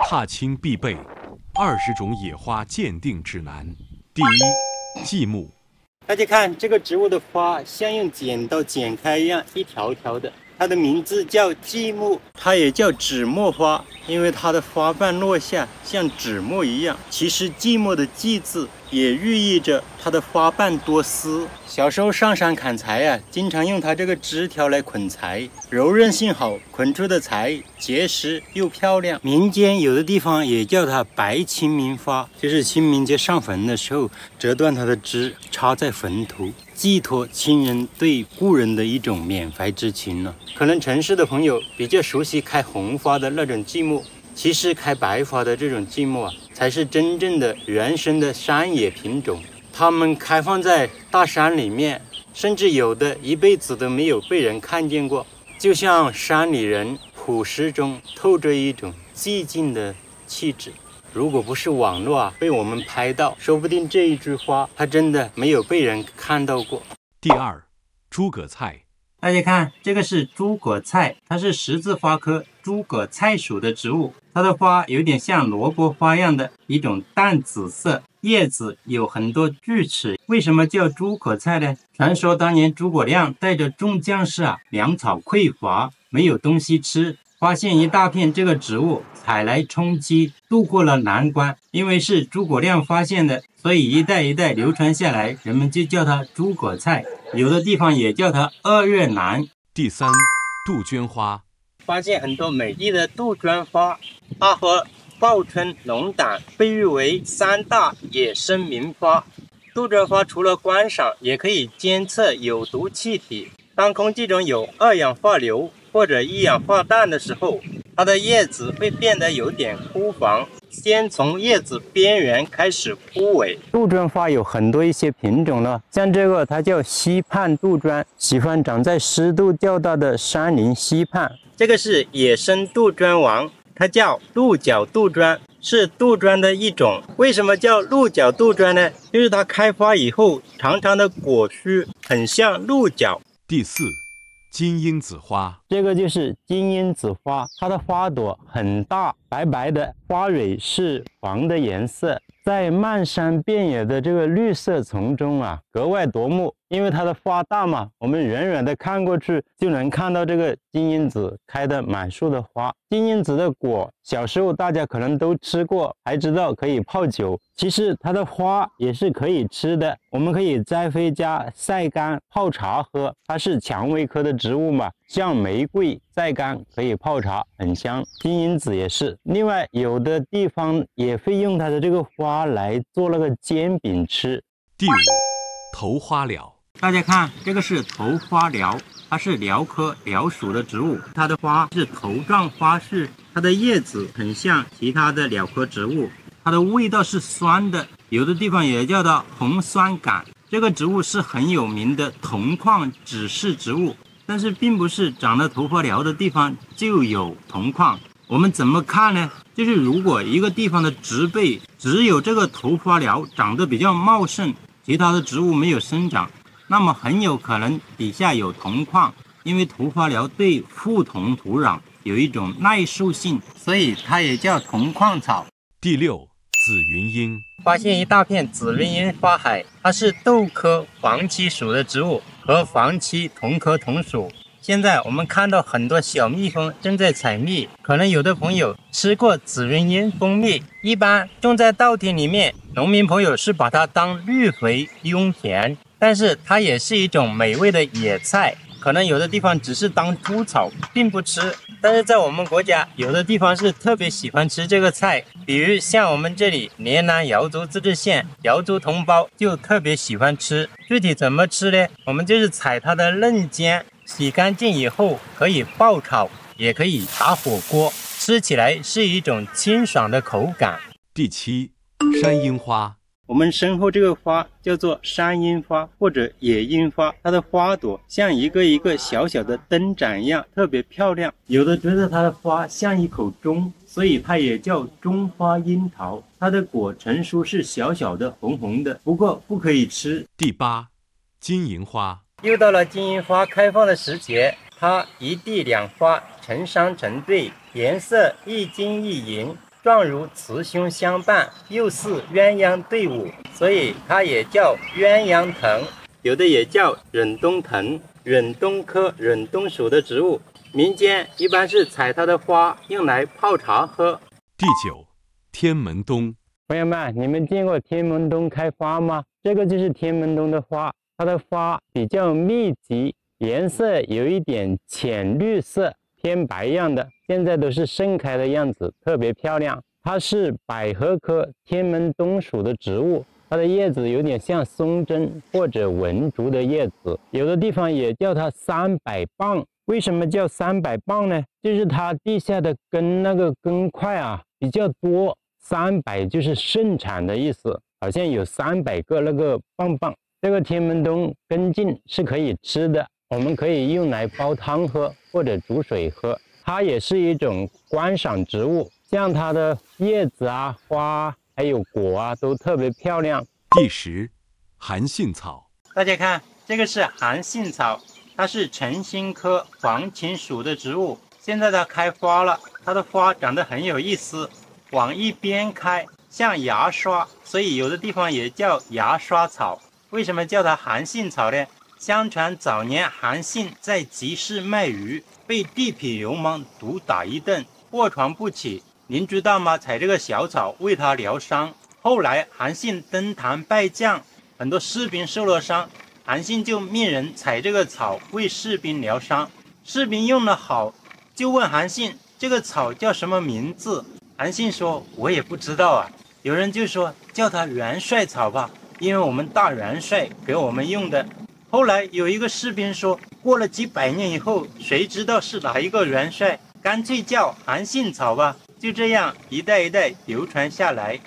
踏青必备20种野花鉴定指南。第一，继木。大家看这个植物的花像用剪刀剪开一样，一条条的。它的名字叫继木，它也叫纸墨花，因为它的花瓣落下像纸墨一样。其实继木的继字也寓意着它的花瓣多丝。小时候上山砍柴啊，经常用它这个枝条来捆柴，柔韧性好，捆出的柴结实又漂亮。民间有的地方也叫它白清明花，就是清明节上坟的时候折断它的枝，插在坟头，寄托亲人对故人的一种缅怀之情呢。可能城市的朋友比较熟悉开红花的那种继木，其实开白花的这种继木啊，才是真正的原生的山野品种。它们开放在大山里面，甚至有的一辈子都没有被人看见过，就像山里人朴实中透着一种寂静的气质。如果不是网络啊被我们拍到，说不定这一株花它真的没有被人看到过。第二，诸葛菜。大家看，这个是诸葛菜，它是十字花科诸葛菜属的植物。它的花有点像萝卜花样的一种淡紫色，叶子有很多锯齿。为什么叫诸葛菜呢？传说当年诸葛亮带着众将士啊，粮草匮乏，没有东西吃，发现一大片这个植物，采来充饥，渡过了难关。因为是诸葛亮发现的，所以一代一代流传下来，人们就叫它诸葛菜，有的地方也叫它2月兰。第三，杜鹃花。发现很多美丽的杜鹃花，它和报春、龙胆被誉为3大野生名花。杜鹃花除了观赏，也可以监测有毒气体。当空气中有2氧化硫或者1氧化氮的时候，它的叶子会变得有点枯黄，先从叶子边缘开始枯萎。杜鹃花有很多一些品种了，像这个它叫溪畔杜鹃，喜欢长在湿度较大的山林溪畔。这个是野生杜鹃王，它叫鹿角杜鹃，是杜鹃的一种。为什么叫鹿角杜鹃呢？就是它开花以后，长长的果须很像鹿角。第四，金樱子花。这个就是金樱子花，它的花朵很大，白白的，花蕊是黄的颜色，在漫山遍野的这个绿色丛中啊，格外夺目。因为它的花大嘛，我们远远的看过去就能看到这个金樱子开的满树的花。金樱子的果，小时候大家可能都吃过，还知道可以泡酒。其实它的花也是可以吃的，我们可以摘回家晒干泡茶喝。它是蔷薇科的植物嘛，像玫瑰晒干可以泡茶，很香。金樱子也是。另外有的地方也会用它的这个花来做那个煎饼吃。第五，头花鸟。大家看，这个是头花鸟，它是鸟科鸟属的植物，它的花是头状花序，它的叶子很像其他的鸟科植物，它的味道是酸的，有的地方也叫它红酸杆。这个植物是很有名的铜矿指示植物，但是并不是长了头花鸟的地方就有铜矿。我们怎么看呢？就是如果一个地方的植被只有这个头花鸟长得比较茂盛，其他的植物没有生长，那么很有可能底下有铜矿，因为头花鸟对富铜土壤有一种耐受性，所以它也叫铜矿草。第六，紫云英。发现一大片紫云英花海，它是豆科黄芪属的植物，和黄芪同科同属。现在我们看到很多小蜜蜂正在采蜜，可能有的朋友吃过紫云英蜂蜜，一般种在稻田里面，农民朋友是把它当绿肥用田，但是它也是一种美味的野菜，可能有的地方只是当猪草并不吃，但是在我们国家有的地方是特别喜欢吃这个菜，比如像我们这里连南瑶族自治县瑶族同胞就特别喜欢吃。具体怎么吃呢？我们就是采它的嫩尖，洗干净以后可以爆炒，也可以打火锅，吃起来是一种清爽的口感。第七，山樱花。我们身后这个花叫做山樱花或者野樱花，它的花朵像一个一个小小的灯盏一样，特别漂亮。有的觉得它的花像一口钟，所以它也叫钟花樱桃。它的果成熟是小小的红红的，不过不可以吃。第八，金银花。又到了金银花开放的时节，它一地两花，成双成对，颜色一金一银。状如雌雄相伴，又似鸳鸯队伍，所以它也叫鸳鸯藤，有的也叫忍冬藤，忍冬科忍冬属的植物。民间一般是采它的花用来泡茶喝。第9，天门冬。朋友们，你们见过天门冬开花吗？这个就是天门冬的花，它的花比较密集，颜色有一点浅绿色，偏白样的，现在都是盛开的样子，特别漂亮。它是百合科天门冬属的植物，它的叶子有点像松针或者文竹的叶子，有的地方也叫它300磅。为什么叫300磅呢？就是它地下的根那个根块啊比较多，300就是盛产的意思，好像有300个那个棒棒。这个天门冬根茎是可以吃的，我们可以用来煲汤喝或者煮水喝。它也是一种观赏植物，像它的叶子啊、花还有果啊都特别漂亮。第10，韩信草。大家看，这个是韩信草，它是晨星科黄芩属的植物，现在它开花了，它的花长得很有意思，往一边开，像牙刷，所以有的地方也叫牙刷草。为什么叫它韩信草呢？相传早年韩信在集市卖鱼，被地痞流氓毒打一顿，卧床不起。您知道吗？采这个小草为他疗伤。后来韩信登坛拜将，很多士兵受了伤，韩信就命人采这个草为士兵疗伤。士兵用得好，就问韩信这个草叫什么名字。韩信说我也不知道啊。有人就说叫它元帅草吧，因为我们大元帅给我们用的。后来有一个士兵说，过了几百年以后，谁知道是哪一个元帅，干脆叫韩信草吧。就这样一代一代流传下来。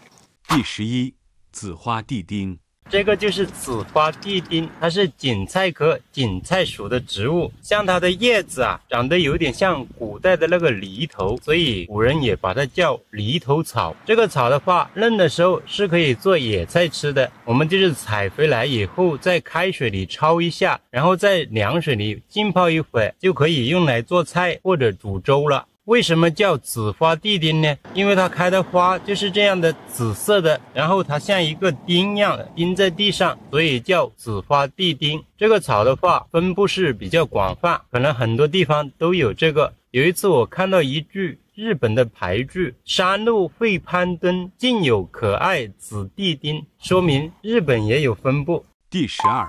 第11，紫花地丁。这个就是紫花地丁，它是堇菜科堇菜属的植物，像它的叶子啊，长得有点像古代的那个犁头，所以古人也把它叫犁头草。这个草的话，嫩的时候是可以做野菜吃的，我们就是采回来以后，在开水里焯一下，然后在凉水里浸泡一会儿，就可以用来做菜或者煮粥了。为什么叫紫花地丁呢？因为它开的花就是这样的紫色的，然后它像一个钉一样的钉在地上，所以叫紫花地丁。这个草的话分布是比较广泛，可能很多地方都有这个。有一次我看到一句日本的牌句，山路会攀登，竟有可爱紫地丁，说明日本也有分布。第12，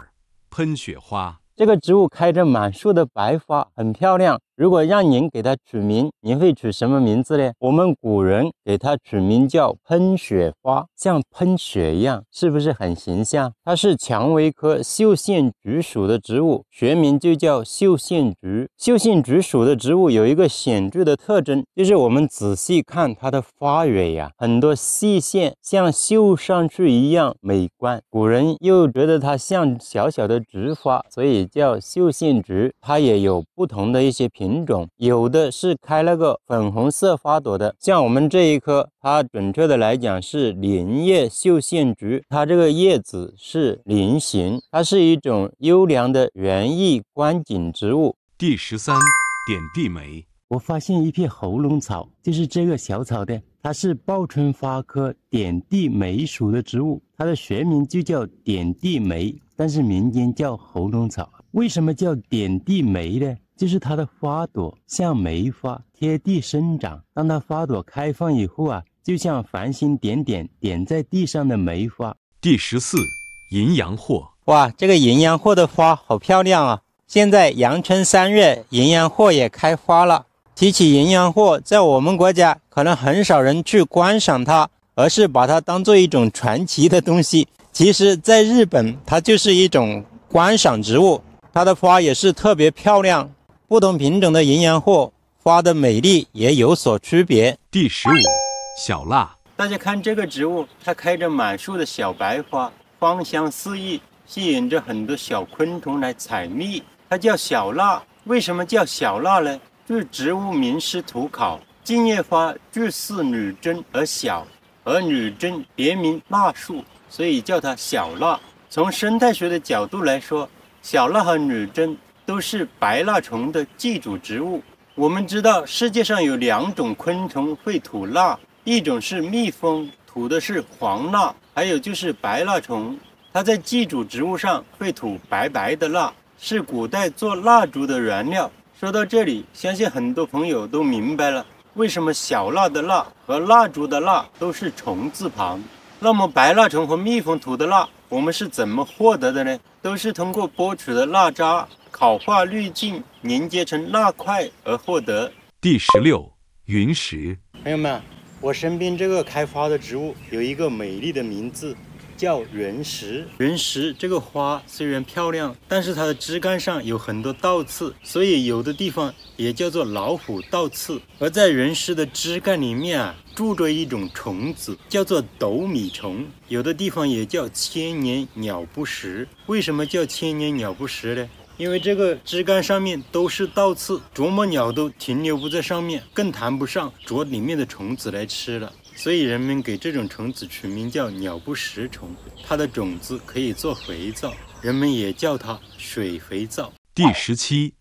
喷雪花。这个植物开着满树的白花，很漂亮。如果让您给它取名，您会取什么名字呢？我们古人给它取名叫喷雪花，像喷雪一样，是不是很形象？它是蔷薇科绣线菊属的植物，学名就叫绣线菊。绣线菊属的植物有一个显著的特征，就是我们仔细看它的花蕊呀，很多细线像绣上去一样美观。古人又觉得它像小小的菊花，所以叫绣线菊。它也有不同的一些品种，有的是开那个粉红色花朵的，像我们这一棵，它准确的来讲是莲叶绣线菊，它这个叶子是菱形，它是一种优良的园艺观景植物。第13，点地梅。我发现一片喉咙草，就是这个小草的，它是报春花科点地梅属的植物，它的学名就叫点地梅，但是民间叫喉咙草。为什么叫点地梅呢？就是它的花朵像梅花贴地生长，当它花朵开放以后啊，就像繁星点点点在地上的梅花。第14，淫羊藿。哇，这个淫羊藿的花好漂亮啊！现在阳春3月，淫羊藿也开花了。提起淫羊藿，在我们国家可能很少人去观赏它，而是把它当做一种传奇的东西。其实在日本，它就是一种观赏植物，它的花也是特别漂亮。不同品种的淫羊藿花的美丽也有所区别。第15，小蜡。大家看这个植物，它开着满树的小白花，芳香四溢，吸引着很多小昆虫来采蜜。它叫小蜡，为什么叫小蜡呢？据植物名师图考，茎叶花具似女贞而小，而女贞别名蜡树，所以叫它小蜡。从生态学的角度来说，小蜡和女贞都是白蜡虫的寄主植物。我们知道世界上有2种昆虫会吐蜡，一种是蜜蜂，吐的是黄蜡，还有就是白蜡虫，它在寄主植物上会吐白白的蜡，是古代做蜡烛的原料。说到这里，相信很多朋友都明白了，为什么小蜡的蜡和蜡烛的蜡都是虫字旁。那么白蜡虫和蜜蜂吐的蜡，我们是怎么获得的呢？都是通过剥取的蜡渣、烤化滤镜凝结成蜡块而获得。第16，云石。朋友们，我身边这个开花的植物有一个美丽的名字，叫原石。原石这个花虽然漂亮，但是它的枝干上有很多倒刺，所以有的地方也叫做老虎倒刺。而在原石的枝干里面住着一种虫子，叫做斗米虫，有的地方也叫千年鸟不食。为什么叫千年鸟不食呢？因为这个枝干上面都是倒刺，啄木鸟都停留不在上面，更谈不上啄里面的虫子来吃了。所以人们给这种虫子取名叫鸟不食虫。它的种子可以做肥皂，人们也叫它水肥皂。第17，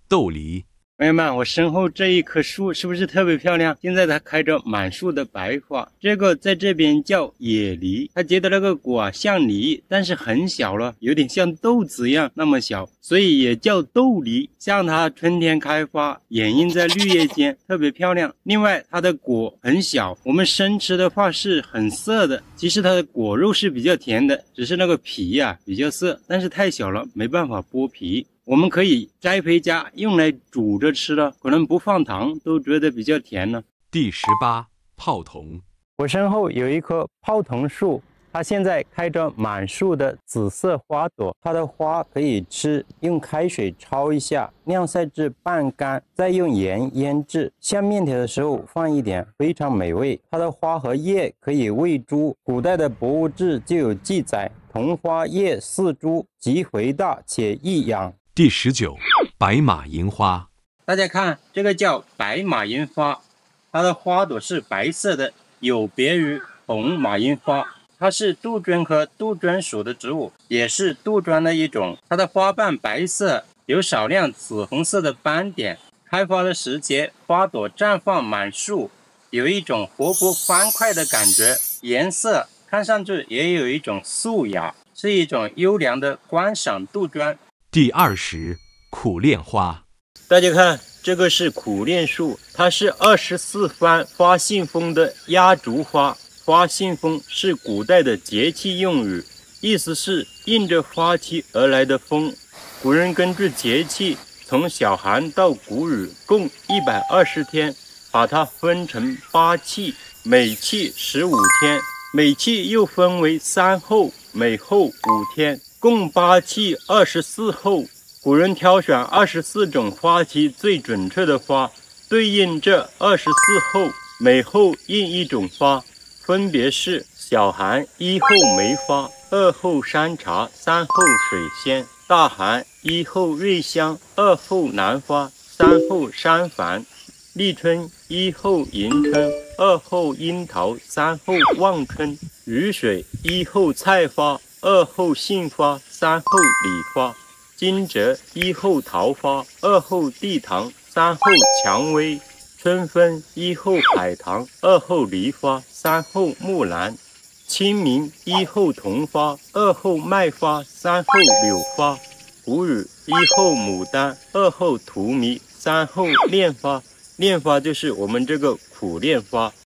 豆梨。朋友们，我身后这一棵树是不是特别漂亮？现在它开着满树的白花，这个在这边叫野梨，它结的那个果像梨，但是很小了，有点像豆子一样那么小，所以也叫豆梨。像它春天开花，掩映在绿叶间，特别漂亮。另外，它的果很小，我们生吃的话是很涩的，其实它的果肉是比较甜的，只是那个皮比较涩，但是太小了，没办法剥皮。我们可以摘回家用来煮着吃了，可能不放糖都觉得比较甜了。第18，泡桐。我身后有一棵泡桐树，它现在开着满树的紫色花朵，它的花可以吃，用开水焯一下，晾晒至半干，再用盐腌制，像面条的时候放一点，非常美味。它的花和叶可以喂猪，古代的博物志就有记载，桐花叶似猪，极肥大且易养。第19，白马银花。大家看，这个叫白马银花，它的花朵是白色的，有别于红马银花。它是杜鹃科杜鹃属的植物，也是杜鹃的一种。它的花瓣白色，有少量紫红色的斑点。开花的时节，花朵绽放满树，有一种活泼欢快的感觉。颜色看上去也有一种素雅，是一种优良的观赏杜鹃。第20，苦楝花。大家看，这个是苦楝树，它是24番花信封的压竹花。花信封是古代的节气用语，意思是应着花期而来的风。古人根据节气，从小寒到谷雨共120天，把它分成8气，每气15天，每气又分为3候，每候5天。共8气24候，古人挑选24种花期最准确的花，对应这24候，每候应一种花，分别是小寒1候梅花，2候山茶，3候水仙；大寒1候瑞香，2候兰花，3候山矾；立春1候迎春，2候樱桃，3候望春；雨水1候菜花，2候杏花，3候李花；惊蛰1候桃花，2候地堂，3候蔷薇；春分1候海棠，2候梨花，3候木兰；清明1候桐花，2候麦花，3候柳花；谷雨1候牡丹，2候荼蘼，3候楝花。楝花就是我们这个苦楝花。